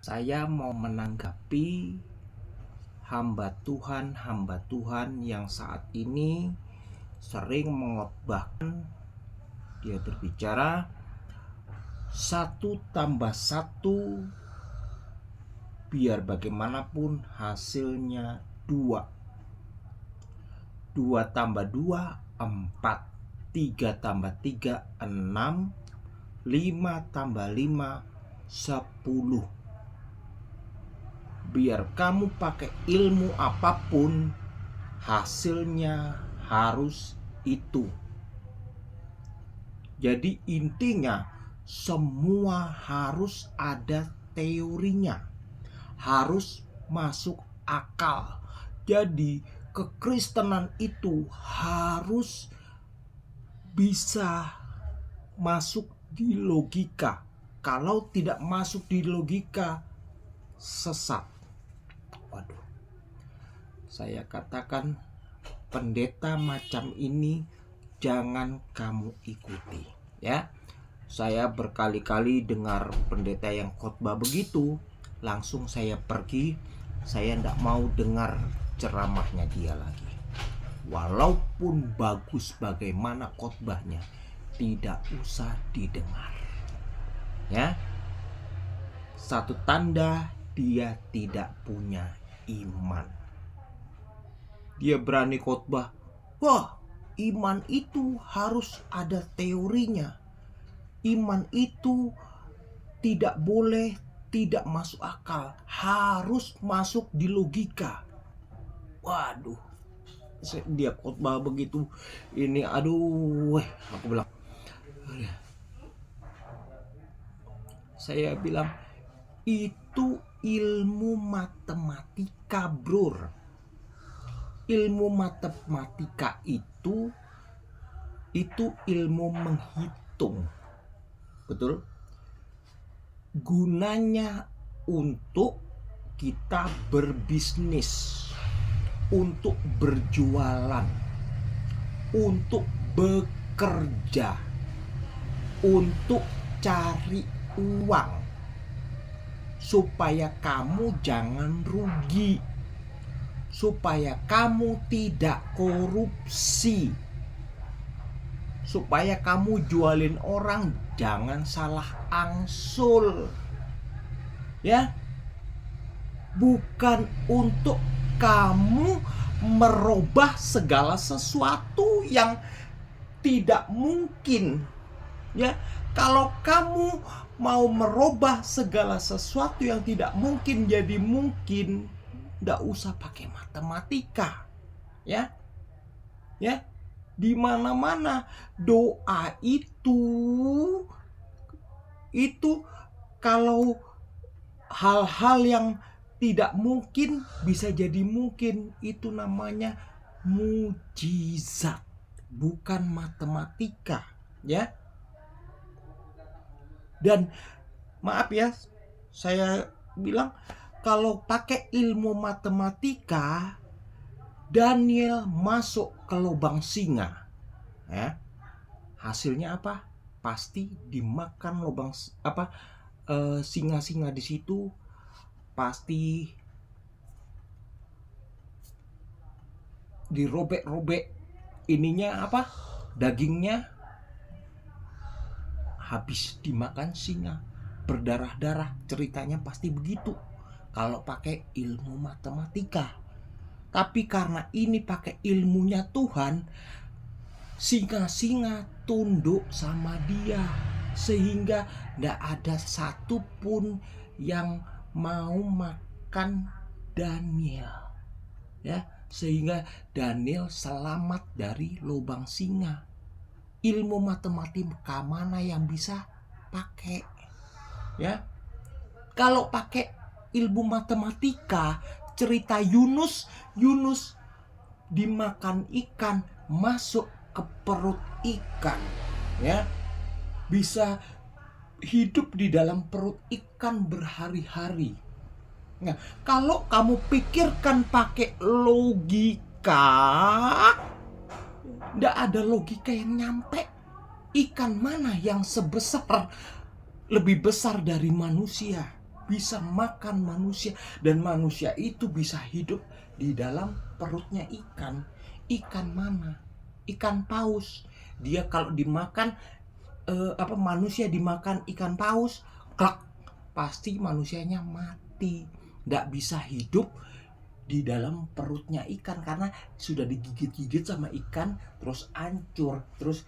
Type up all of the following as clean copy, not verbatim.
Saya mau menanggapi hamba Tuhan yang saat ini sering mengotbahkan. Dia berbicara 1+1 biar bagaimanapun hasilnya 2. 2+2 4, 3+3 6, 5+5 10. Biar kamu pakai ilmu apapun, hasilnya harus itu. Jadi intinya semua harus ada teorinya, harus masuk akal. Jadi kekristenan itu harus bisa masuk di logika. Kalau tidak masuk di logika, sesat. Waduh, saya katakan pendeta macam ini jangan kamu ikuti, ya. Saya berkali-kali dengar pendeta yang khotbah begitu, langsung saya pergi. Saya tidak mau dengar ceramahnya dia lagi. Walaupun bagus bagaimana khotbahnya, tidak usah didengar. Ya. Satu tanda dia tidak punya iman. Dia berani khotbah, wah, iman itu harus ada teorinya. Iman itu tidak boleh tidak masuk akal, harus masuk di logika. Waduh, dia khotbah begitu, ini aduh, aku bilang, saya bilang, itu ilmu matematika, bro. Ilmu matematika itu ilmu menghitung. Betul? Gunanya untuk kita berbisnis, untuk berjualan, untuk bekerja, untuk cari uang, supaya kamu jangan rugi, supaya kamu tidak korupsi, supaya kamu jualin orang jangan salah angsul, ya. Bukan untuk kamu merubah segala sesuatu yang tidak mungkin, ya. Kalau kamu mau merubah segala sesuatu yang tidak mungkin jadi mungkin, nggak usah pakai matematika, ya. Ya, di mana-mana doa itu kalau hal-hal yang tidak mungkin bisa jadi mungkin, itu namanya mujizat, bukan matematika, ya. Dan maaf ya, saya bilang kalau pakai ilmu matematika, Daniel masuk ke lubang singa, ya. Hasilnya apa? Pasti dimakan lubang singa-singa di situ, pasti dirobek-robek ininya dagingnya, habis dimakan singa, berdarah-darah. Ceritanya pasti begitu kalau pakai ilmu matematika. Tapi karena ini pakai ilmunya Tuhan, singa-singa tunduk sama dia, sehingga tidak ada satupun yang mau makan Daniel, ya. Sehingga Daniel selamat dari lubang singa. Ilmu matematika mana yang bisa pakai, ya? Kalau pakai ilmu matematika, cerita Yunus dimakan ikan, masuk ke perut ikan, ya. Bisa hidup di dalam perut ikan berhari-hari. Nah, kalau kamu pikirkan pakai logika, nggak ada logika yang nyampe. Ikan mana yang lebih besar dari manusia? bisa makan manusia, dan manusia itu bisa hidup di dalam perutnya ikan. Ikan mana? Ikan paus. Dia kalau dimakan manusia dimakan ikan paus, klak, pasti manusianya mati, nggak bisa hidup di dalam perutnya ikan karena sudah digigit-gigit sama ikan, terus hancur, terus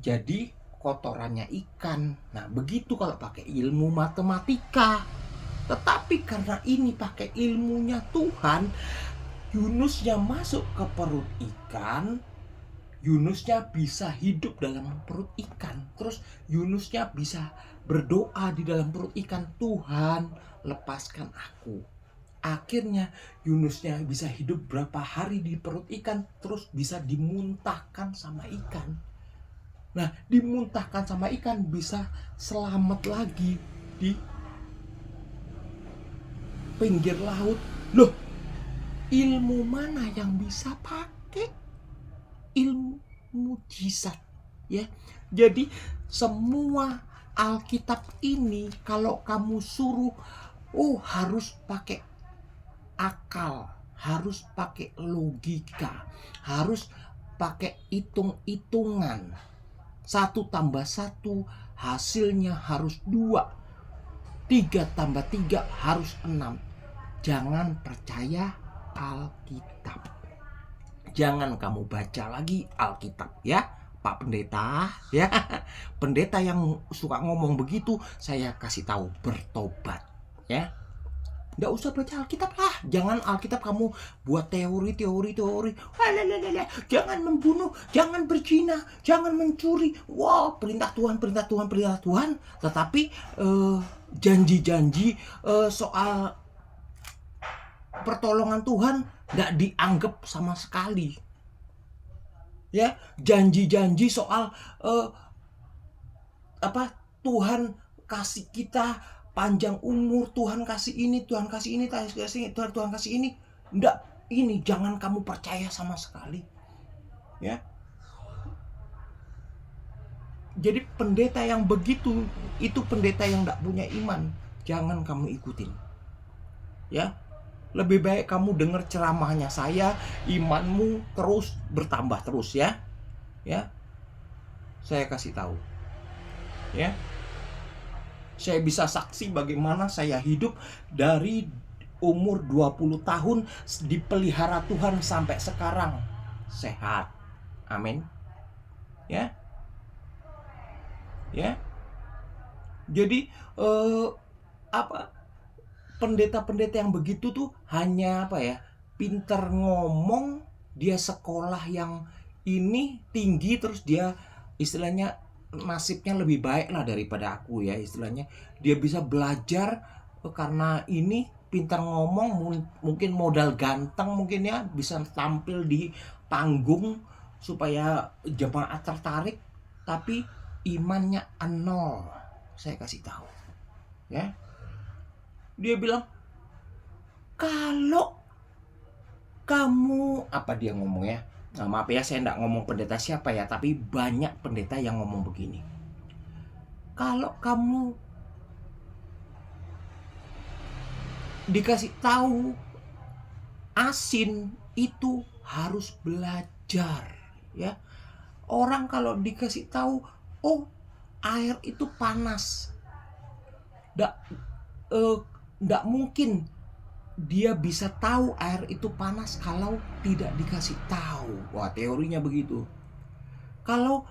jadi kotorannya ikan. Nah, begitu kalau pakai ilmu matematika. Tetapi karena ini pakai ilmunya Tuhan, Yunusnya masuk ke perut ikan, Yunusnya bisa hidup dalam perut ikan. Terus Yunusnya bisa berdoa di dalam perut ikan, Tuhan lepaskan aku. Akhirnya Yunusnya bisa hidup berapa hari di perut ikan, terus bisa dimuntahkan sama ikan. Nah, dimuntahkan sama ikan bisa selamat lagi di pinggir laut. Loh, ilmu mana yang bisa pakai? Ilmu mujizat, ya. Jadi semua Alkitab ini kalau kamu suruh, harus pakai akal, harus pakai logika, harus pakai hitung-hitungan. 1+1 hasilnya harus 2. 3+3 harus 6. Jangan percaya Alkitab. Jangan kamu baca lagi Alkitab, ya Pak Pendeta, ya. Pendeta yang suka ngomong begitu, saya kasih tahu, bertobat, ya. Nggak usah baca Alkitab lah. Jangan Alkitab kamu buat teori. Jangan membunuh, jangan berzina, jangan mencuri. Wow, perintah Tuhan. Tetapi janji-janji soal pertolongan Tuhan nggak dianggap sama sekali. Ya, janji-janji soal Tuhan kasih kita panjang umur, Tuhan kasih ini, Tuhan kasih ini, Tuhan kasih ini. Enggak, ini jangan kamu percaya sama sekali. Ya. Jadi pendeta yang begitu, itu pendeta yang enggak punya iman. Jangan kamu ikutin. Ya. Lebih baik kamu dengar ceramahnya saya, imanmu terus bertambah terus, ya. Ya. Saya kasih tahu. Ya. Saya bisa saksi bagaimana saya hidup dari umur 20 tahun dipelihara Tuhan sampai sekarang sehat. Amin. Ya. Ya. Jadi pendeta-pendeta yang begitu tuh hanya pinter ngomong, dia sekolah yang ini tinggi, terus dia istilahnya nasibnya lebih baik lah daripada aku, ya, istilahnya dia bisa belajar karena ini pintar ngomong, mungkin modal ganteng, mungkin ya bisa tampil di panggung supaya jemaat tertarik, tapi imannya 0. Saya kasih tahu, ya. Dia bilang, kalau kamu, dia ngomongnya, nah, maaf ya, saya enggak ngomong pendeta siapa ya, tapi banyak pendeta yang ngomong begini. Kalau kamu dikasih tahu asin, itu harus belajar, ya. Orang kalau dikasih tahu, air itu panas, enggak mungkin dia bisa tahu air itu panas kalau tidak dikasih tahu. Wah, teorinya begitu. Kalau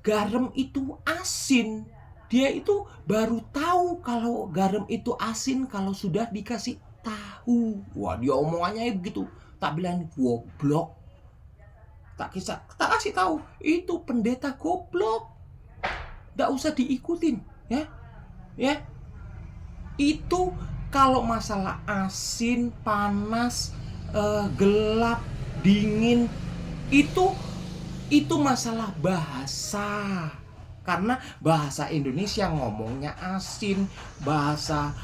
garam itu asin, dia itu baru tahu kalau garam itu asin kalau sudah dikasih tahu. Wah, dia omongannya begitu. Tak bilang goblok. Tak kasih tahu, itu pendeta goblok. Nggak usah diikutin, ya. Ya. Itu kalau masalah asin, panas, gelap, dingin, itu masalah bahasa. Karena bahasa Indonesia ngomongnya asin, bahasa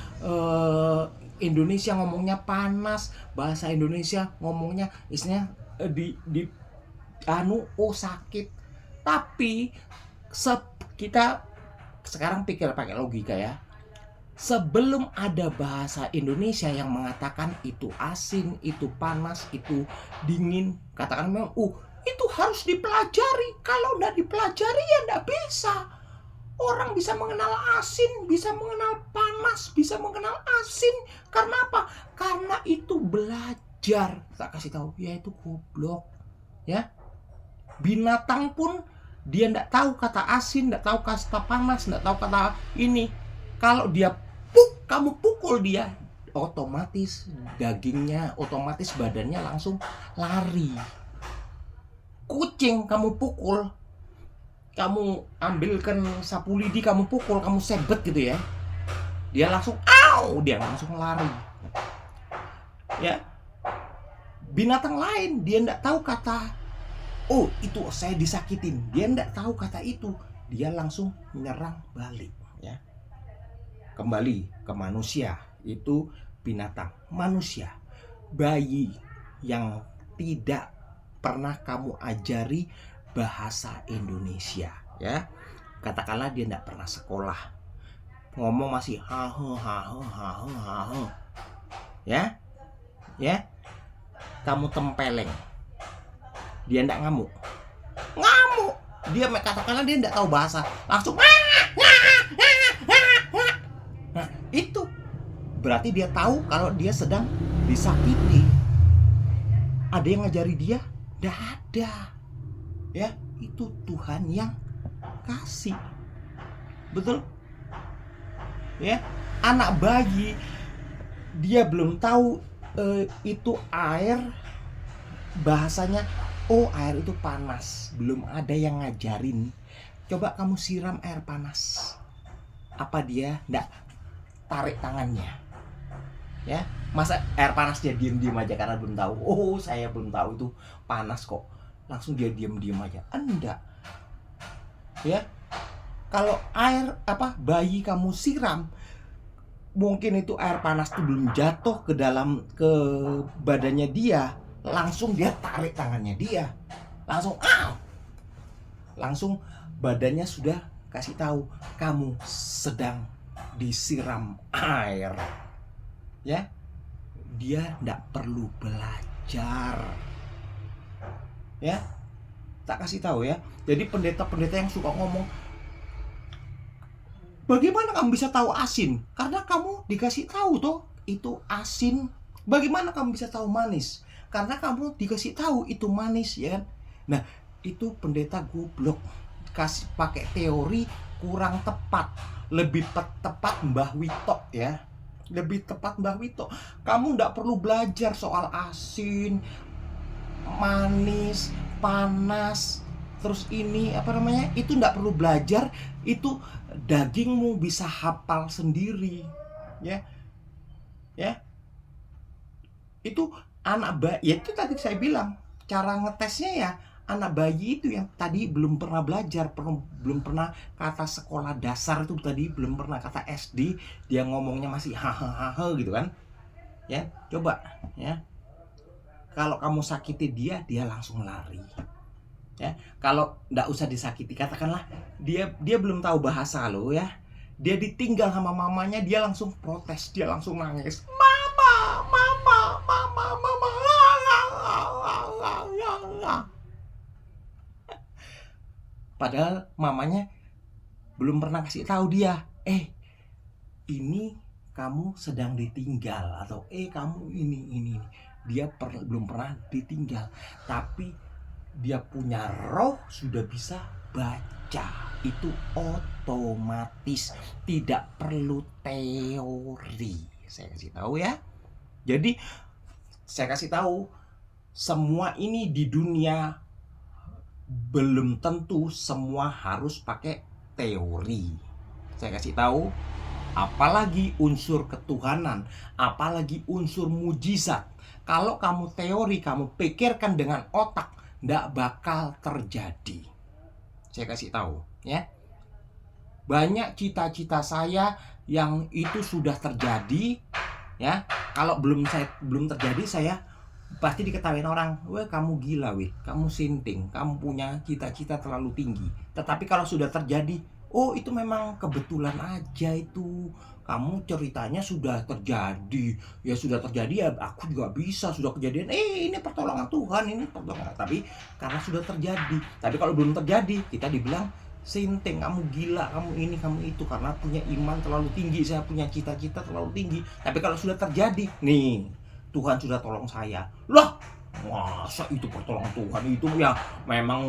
Indonesia ngomongnya panas, bahasa Indonesia ngomongnya istilahnya sakit. Tapi kita sekarang pikir pakai logika, ya. Sebelum ada bahasa Indonesia yang mengatakan itu asin, itu panas, itu dingin, katakan memang, itu harus dipelajari. Kalau nggak dipelajari ya nggak bisa. Orang bisa mengenal asin, bisa mengenal panas, bisa mengenal asin. Karena apa? Karena itu belajar. Tak kasih tahu, ya itu goblok. Ya, binatang pun dia nggak tahu kata asin, nggak tahu kata panas, nggak tahu kata ini. Kalau dia kamu pukul dia, otomatis dagingnya, otomatis badannya langsung lari. Kucing kamu pukul, kamu ambilkan sapu lidi, kamu pukul, kamu sebet gitu ya, dia langsung dia langsung lari. Ya, binatang lain dia nggak tahu kata itu saya disakitin, dia nggak tahu kata itu, dia langsung menyerang balik. Ya, kembali ke manusia, itu binatang. Manusia, bayi yang tidak pernah kamu ajari bahasa Indonesia, ya, katakanlah dia tidak pernah sekolah, ngomong masih ya, kamu tempeleng, dia tidak ngamuk, dia katakanlah dia tidak tahu bahasa, langsung nah, itu berarti dia tahu kalau dia sedang disakiti. Ada yang ngajari dia? Tidak ada. Ya, itu Tuhan yang kasih. Betul? Ya, anak bayi dia belum tahu itu air, bahasanya air itu panas. Belum ada yang ngajarin. Coba kamu siram air panas. Apa dia enggak tarik tangannya? Ya, masa air panas dia diam-diam aja karena belum tahu. Saya belum tahu itu panas kok. Langsung dia diam-diam aja. Enggak. Ya. Kalau air bayi kamu siram, mungkin itu air panas itu belum jatuh ke badannya dia, langsung dia tarik tangannya dia. Langsung badannya sudah kasih tahu kamu sedang disiram air. Ya, dia tidak perlu belajar. Ya, tak kasih tahu ya. Jadi pendeta-pendeta yang suka ngomong, bagaimana kamu bisa tahu asin? Karena kamu dikasih tahu toh itu asin. Bagaimana kamu bisa tahu manis? Karena kamu dikasih tahu itu manis, ya kan? Nah, itu pendeta goblok. Kasih pakai teori kurang tepat. Lebih tepat Mbah Wito, ya. Lebih tepat Mbah Wito. Kamu nggak perlu belajar soal asin, manis, panas, terus ini itu nggak perlu belajar. Itu dagingmu bisa hafal sendiri. Ya, itu anak bayi. Ya, itu tadi saya bilang cara ngetesnya ya. Anak bayi itu yang tadi belum pernah belajar, belum pernah kata sekolah dasar itu tadi, belum pernah kata SD, dia ngomongnya masih hahaha gitu kan. Ya, coba ya. Kalau kamu sakiti dia langsung lari. Ya, kalau nggak usah disakiti, katakanlah dia belum tahu bahasa lo ya. Dia ditinggal sama mamanya, dia langsung protes, dia langsung nangis. Mama. Padahal mamanya belum pernah kasih tahu dia, ini kamu sedang ditinggal, atau kamu ini. Dia belum pernah ditinggal, tapi dia punya roh sudah bisa baca. Itu otomatis, tidak perlu teori. Saya kasih tahu ya. Jadi saya kasih tahu, semua ini di dunia belum tentu semua harus pakai teori. Saya kasih tahu, apalagi unsur ketuhanan, apalagi unsur mujizat. Kalau kamu teori, kamu pikirkan dengan otak, nggak bakal terjadi. Saya kasih tahu ya. Banyak cita-cita saya yang itu sudah terjadi ya. Kalau belum terjadi, saya pasti diketawain orang, weh kamu gila, weh kamu sinting, kamu punya cita-cita terlalu tinggi. Tetapi kalau sudah terjadi, Oh, itu memang kebetulan aja itu. Kamu ceritanya sudah terjadi. Ya sudah terjadi ya aku juga bisa, sudah kejadian. Ini pertolongan Tuhan, ini pertolongan. Tapi karena sudah terjadi. Tapi kalau belum terjadi, kita dibilang sinting, kamu gila, kamu ini, kamu itu, karena punya iman terlalu tinggi, saya punya cita-cita terlalu tinggi. Tapi kalau sudah terjadi, nih, Tuhan sudah tolong saya. Loh, masa itu pertolongan Tuhan itu ya memang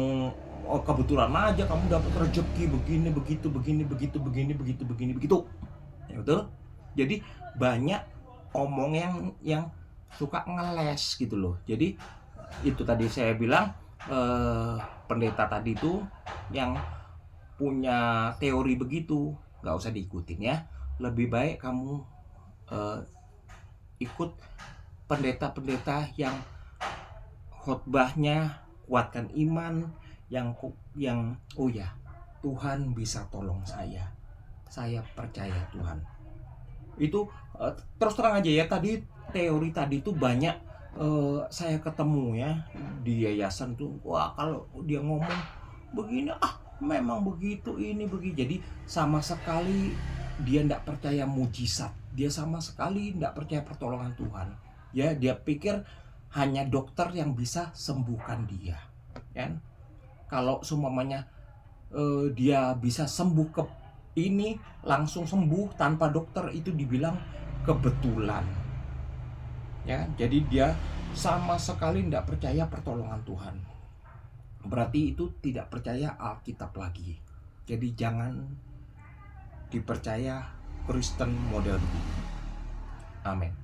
kebetulan aja kamu dapat rezeki begini begitu begini begitu begini begitu begini begitu, ya betul. Jadi banyak omong yang suka ngeles gitu loh. Jadi itu tadi saya bilang, pendeta tadi itu yang punya teori begitu nggak usah diikutin ya. Lebih baik kamu ikut pendeta-pendeta yang khotbahnya kuatkan iman, yang oh ya, Tuhan bisa tolong saya percaya Tuhan. Itu terus terang aja ya, tadi teori tadi itu banyak saya ketemu ya di yayasan tuh. Wah, kalau dia ngomong begini, memang begitu, ini begini. Jadi sama sekali dia tidak percaya mujizat, dia sama sekali tidak percaya pertolongan Tuhan. Ya, dia pikir hanya dokter yang bisa sembuhkan dia, kan? Kalau seumpamanya dia bisa sembuh ke ini, langsung sembuh tanpa dokter, itu dibilang kebetulan, ya. Jadi dia sama sekali tidak percaya pertolongan Tuhan. Berarti itu tidak percaya Alkitab lagi. Jadi jangan dipercaya Kristen model begini. Amin.